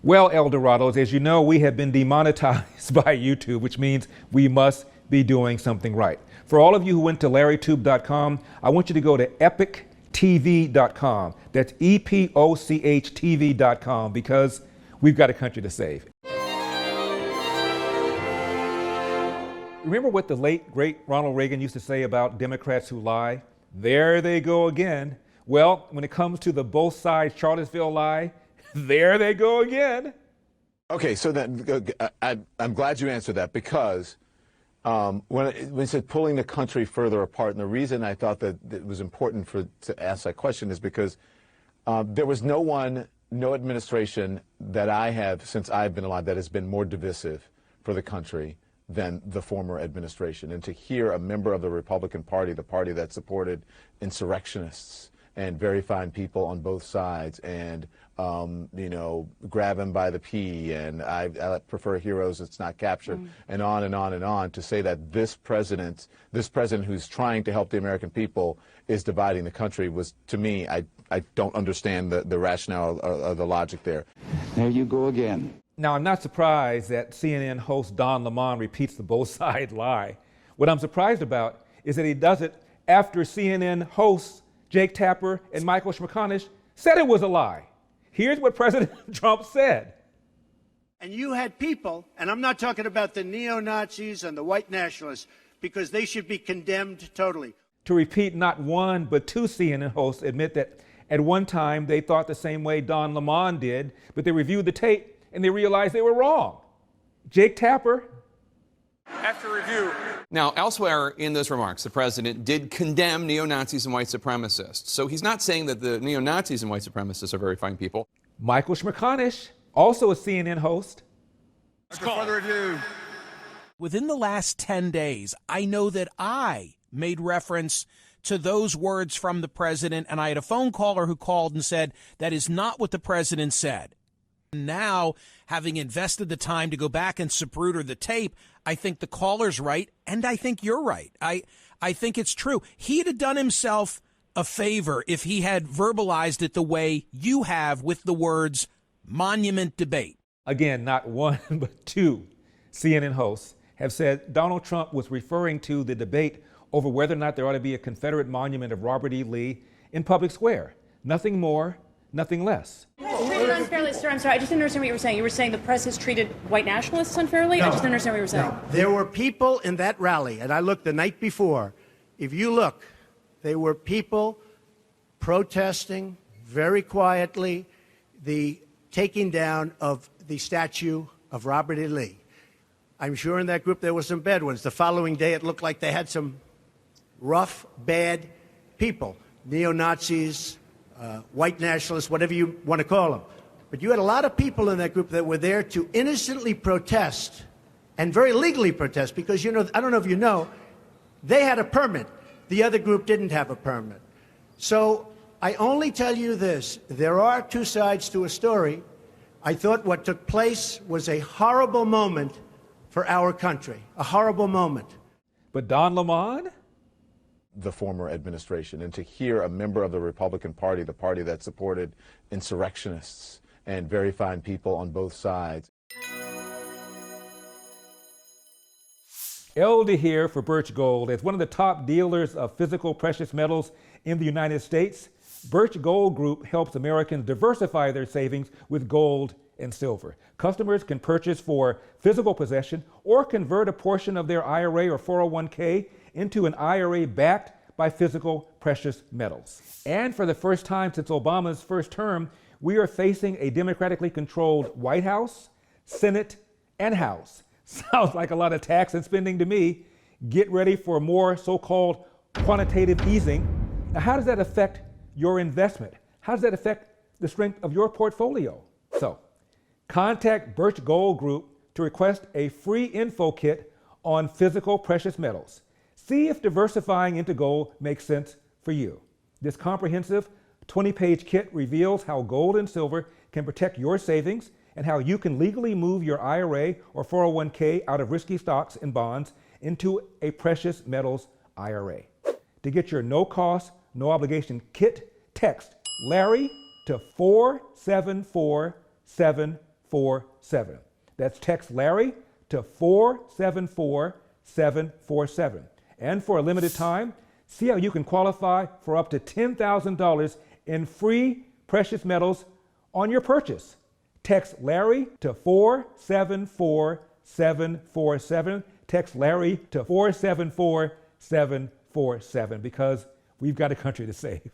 Well, Eldorados, as you know, we have been demonetized by YouTube, which means we must be doing something right. For all of you who went to larrytube.com, I want you to go to epochtv.com. That's EPOCH TV.com, because we've got a country to save. Remember what the late, great Ronald Reagan used to say about Democrats who lie? There they go again. Well, when it comes to the both sides Charlottesville lie, there they go again. Okay, so then I'm glad you answered that, because when it said pulling the country further apart, and the reason I thought that it was important to ask that question is because there was no administration that I have since I've been alive that has been more divisive for the country than the former administration. And to hear a member of the Republican Party, the party that supported insurrectionists and very fine people on both sides, and grab him by the pee, and I prefer heroes that's not captured, and on and on and on, to say that this president who's trying to help the American people is dividing the country was, to me, I don't understand the rationale or the logic there. There you go again. Now, I'm not surprised that CNN host Don Lemon repeats the both side lie. What I'm surprised about is that he does it after CNN hosts Jake Tapper and Michael Schmaconish said it was a lie. Here's what President Trump said. And you had people, and I'm not talking about the neo-Nazis and the white nationalists, because they should be condemned totally. To repeat, not one but two CNN hosts admit that at one time they thought the same way Don Lemon did, but they reviewed the tape and they realized they were wrong. Jake Tapper. After review. Now, elsewhere in those remarks, the president did condemn neo-Nazis and white supremacists. So he's not saying that the neo-Nazis and white supremacists are very fine people. Michael Schmaconish, also a CNN host. Further review. Within the last 10 days, I know that I made reference to those words from the president, and I had a phone caller who called and said, that is not what the president said. Now, having invested the time to go back and zapruder the tape, I think the caller's right, and I think you're right. I think it's true. He'd have done himself a favor if he had verbalized it the way you have with the words monument debate. Again, not one but two CNN hosts have said Donald Trump was referring to the debate over whether or not there ought to be a Confederate monument of Robert E. Lee in public square. Nothing more, nothing less. Treated unfairly, sir. I'm sorry. I just didn't understand what you were saying. You were saying the press has treated white nationalists unfairly? No. I just didn't understand what you were saying. No. There were people in that rally, and I looked the night before. If you look, there were people protesting very quietly the taking down of the statue of Robert E. Lee. I'm sure in that group there were some bad ones. The following day it looked like they had some rough, bad people, neo-Nazis, white nationalists, whatever you want to call them. But you had a lot of people in that group that were there to innocently protest, and very legally protest, because, I don't know if you know, they had a permit. The other group didn't have a permit. So I only tell you this. There are two sides to a story. I thought what took place was a horrible moment for our country, a horrible moment. But Don Lemon? The former administration, and to hear a member of the Republican Party, the party that supported insurrectionists and very fine people on both sides. Elder here for Birch Gold. As one of the top dealers of physical precious metals in the United States, Birch Gold Group helps Americans diversify their savings with gold and silver. Customers can purchase for physical possession or convert a portion of their IRA or 401k into an IRA backed by physical precious metals. And for the first time since Obama's first term, we are facing a democratically controlled White House, Senate, and House. Sounds like a lot of tax and spending to me. Get ready for more so-called quantitative easing. Now, how does that affect your investment? How does that affect the strength of your portfolio? So, contact Birch Gold Group to request a free info kit on physical precious metals. See if diversifying into gold makes sense for you. This comprehensive 20-page kit reveals how gold and silver can protect your savings and how you can legally move your IRA or 401k out of risky stocks and bonds into a precious metals IRA. To get your no-cost, no-obligation kit, text Larry to 47474 747. That's text Larry to 474747. And for a limited time, see how you can qualify for up to $10,000 in free precious metals on your purchase. Text Larry to 474747. Text Larry to 474747 because we've got a country to save.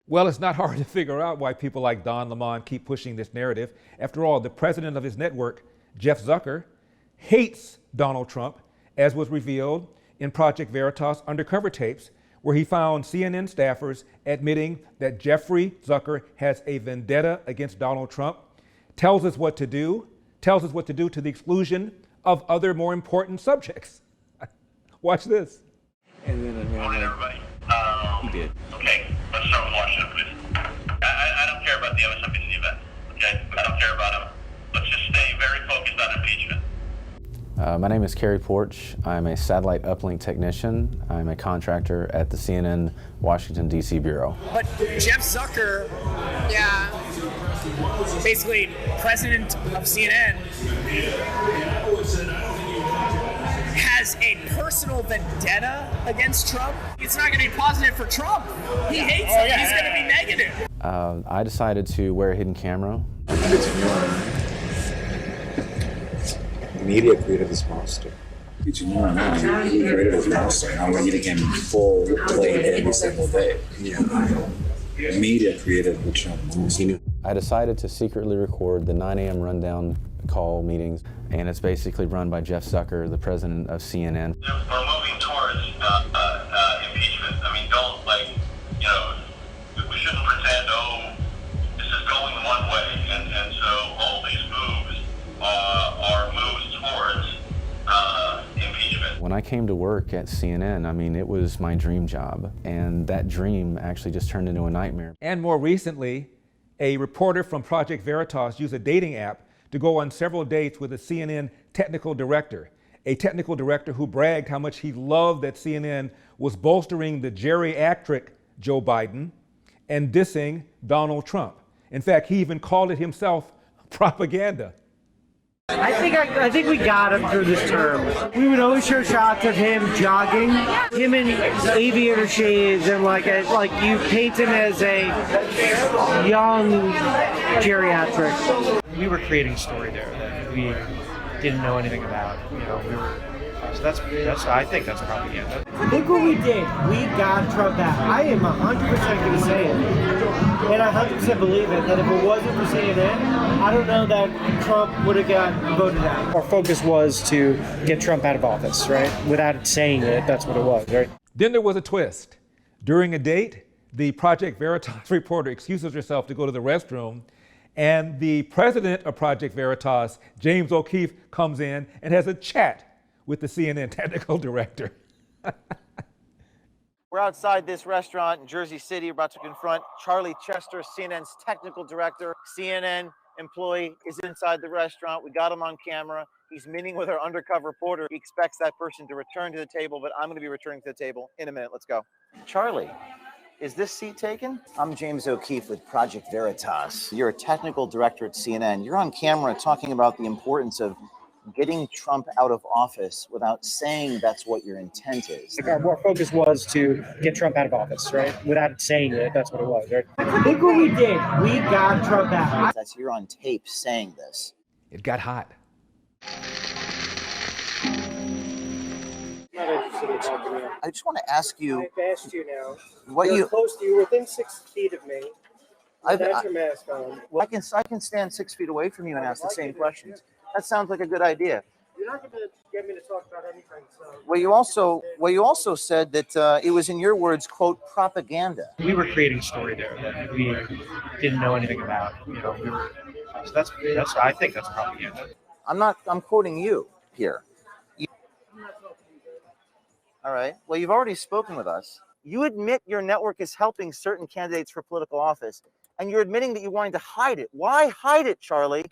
Well, it's not hard to figure out why people like Don Lemon keep pushing this narrative. After all, the president of his network, Jeff Zucker, hates Donald Trump, as was revealed in Project Veritas undercover tapes, where he found CNN staffers admitting that Jeffrey Zucker has a vendetta against Donald Trump, tells us what to do to the exclusion of other more important subjects. Watch this. And then Morning, everybody. he did. Okay, let's start with Washington, please. I don't care about the other stuff in the event, okay? I don't care about them. Let's just stay very focused on impeachment. My name is Kerry Porch. I'm a satellite uplink technician. I'm a contractor at the CNN Washington, D.C. Bureau. But Jeff Zucker, basically president of CNN, has a personal vendetta against Trump. It's not going to be positive for Trump. He hates him. He's going to be negative. I decided to wear a hidden camera. Media created this monster. Did you know he created this monster? And we're getting him full play every single day. Media created the Trump monster. I decided to secretly record the 9 a.m. rundown call meetings, and it's basically run by Jeff Zucker, the president of CNN. We're moving towards impeachment. I mean, don't, we shouldn't pretend, this is going one way, and so all these moves are moves towards impeachment. When I came to work at CNN, I mean, it was my dream job, and that dream actually just turned into a nightmare. And more recently, a reporter from Project Veritas used a dating app to go on several dates with a CNN technical director, a technical director who bragged how much he loved that CNN was bolstering the geriatric Joe Biden and dissing Donald Trump. In fact, he even called it himself propaganda. I think we got him through this term. We would always show shots of him jogging, him in aviator shades, and like you paint him as a young geriatric. We were creating a story there that we didn't know anything about. So that's I think that's propaganda. Look what we did. We got Trump out. I am 100% going to say it, and I 100% believe it, that if it wasn't for CNN, I don't know that Trump would have got voted out. Our focus was to get Trump out of office, right? Without saying it, that's what it was, right? Then there was a twist. During a date, the Project Veritas reporter excuses herself to go to the restroom, and the president of Project Veritas, James O'Keefe, comes in and has a chat with the CNN technical director. We're outside this restaurant in Jersey City. We're about to confront Charlie Chester, CNN's technical director. CNN employee is inside the restaurant. We got him on camera. He's meeting with our undercover reporter. He expects that person to return to the table, but I'm going to be returning to the table in a minute. Let's go. Charlie, is this seat taken? I'm James O'Keefe with Project Veritas. You're a technical director at CNN. You're on camera talking about the importance of getting Trump out of office without saying that's what your intent is. Our focus was to get Trump out of office, right? Without saying it, that's what it was, right? Look what we did. We got Trump out. That's you're on tape saying this. It got hot. Not interested in talking to you. I just want to ask you. I've asked you now. What You're you close to you, within 6 feet of me. Without your mask on. Well, I can stand 6 feet away from you and ask the same questions. That sounds like a good idea. You're not going to get me to talk about anything. So. Well, you also said that it was, in your words, quote, propaganda. We were creating a story there that we didn't know anything about. So that's I think that's propaganda. I'm quoting you here. All right. Well, you've already spoken with us. You admit your network is helping certain candidates for political office, and you're admitting that you're wanting to hide it. Why hide it, Charlie?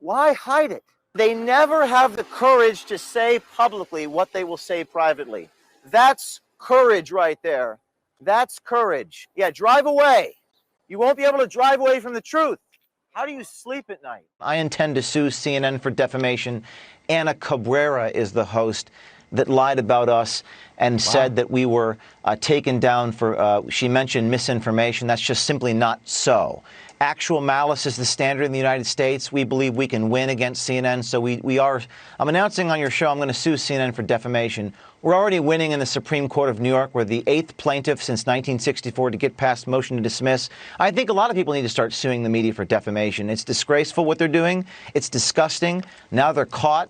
Why hide it? They never have the courage to say publicly what they will say privately. That's courage right there. That's courage. Yeah, drive away. You won't be able to drive away from the truth. How do you sleep at night? I intend to sue CNN for defamation. Ana Cabrera is the host that lied about us and said that we were taken down for, she mentioned misinformation. That's just simply not so. Actual malice is the standard in the United States. We believe we can win against CNN, so I'm announcing on your show I'm going to sue CNN for defamation. We're already winning in the Supreme Court of New York. We're the 8th plaintiff since 1964 to get past motion to dismiss. I think a lot of people need to start suing the media for defamation. It's disgraceful what they're doing. It's disgusting. Now they're caught.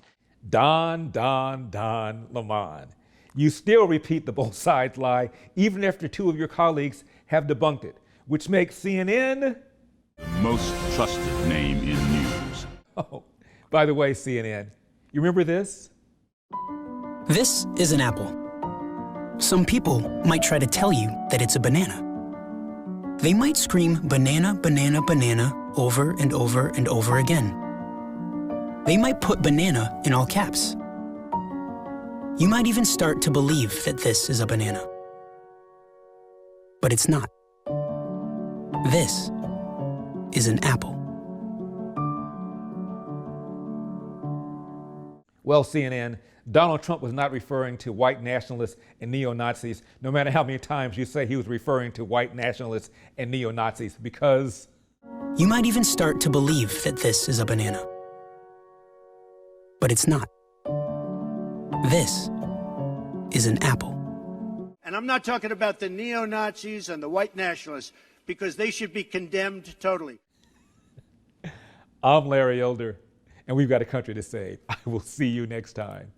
Don Lemon. You still repeat the both sides lie, even after two of your colleagues have debunked it, which makes CNN the most trusted name in news. Oh, by the way, CNN, you remember this? This is an apple. Some people might try to tell you that it's a banana. They might scream banana, banana, banana over and over and over again. They might put banana in all caps. You might even start to believe that this is a banana. But it's not. This is an apple. Well, CNN, Donald Trump was not referring to white nationalists and neo-Nazis, no matter how many times you say he was referring to white nationalists and neo-Nazis, because you might even start to believe that this is a banana. But it's not. This is an apple. And I'm not talking about the neo-Nazis and the white nationalists, because they should be condemned totally. I'm Larry Elder, and we've got a country to save. I will see you next time.